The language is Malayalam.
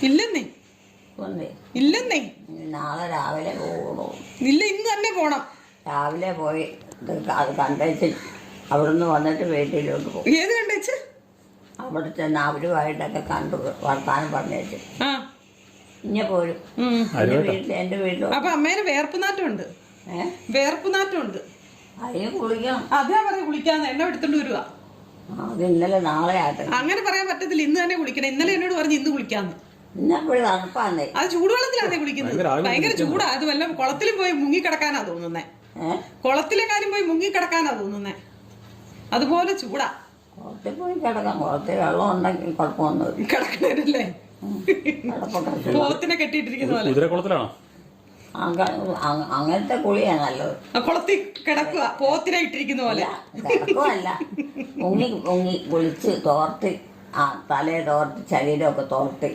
ഇല്ലെന്നേ. ഒന്നേ ഇല്ലെന്നേ. നാളെ രാവിലെ പോകണോ? ഇല്ല, ഇന്ന് തന്നെ പോണം. രാവിലെ പോയി അത് കണ്ടേച്ച് അവിടുന്ന് വന്നിട്ട് വീട്ടിലോട്ട് പോകും. ഏത് കണ്ടേച്ച്? അവിടെ ചെന്ന് അവരുമായിട്ടൊക്കെ കണ്ടു വർത്താനം പറഞ്ഞേച്ച് ആ ഇഞ്ഞ പോരും. എൻ്റെ വീട്ടിൽ അപ്പൊ അമ്മേനെ വേർപ്പുനാറ്റമുണ്ട്. വേർപ്പുനാറ്റമുണ്ട്. അതിന് കുളിക്കണം. അതാ പറയാ കുളിക്കാന്ന്. എണ്ണ എടുത്തോണ്ട് വരുവാ. അത് ഇന്നലെ നാളെ ആട്ടെ. അങ്ങനെ പറയാൻ പറ്റത്തില്ല. ഇന്ന് തന്നെ കുളിക്കണം. ഇന്നലെ എന്നോട് പറഞ്ഞു ഇന്ന് കുളിക്കാന്ന്. ഇന്നെപ്പോഴും തണുപ്പാന്നേ. അത് ചൂടുവെള്ളത്തിലാണേ കുളിക്കുന്നത്. ഭയങ്കര ചൂടാ. അത് വല്ല കുളത്തിലും പോയി മുങ്ങിക്കിടക്കാനാ തോന്നുന്നേ. കുളത്തിലെ കാര്യം പോയി മുങ്ങിക്കിടക്കാനാ തോന്നുന്നേ. അതുപോലെ ചൂടാ. കുളത്തിൽ പോയി കിടക്കാം. കുളത്തിൽ വെള്ളം ഉണ്ടെങ്കിൽ കുഴപ്പമൊന്നുമില്ല. കിടക്കണല്ലേ? പോത്തിനെ കെട്ടിയിട്ടിരിക്കുന്ന പോലെ. കുതിരക്കുളത്തിലാണോ? അങ്ങനത്തെ കുളിയാ നല്ലത്. കുളത്തിൽ കിടക്കുക പോത്തിനെ ഇട്ടിരിക്കുന്ന പോലെ. കിടക്കുമല്ല, മുങ്ങി കുളിച്ച് തോർത്തി തലയെ തോർത്തി ശരീരമൊക്കെ തോർത്തി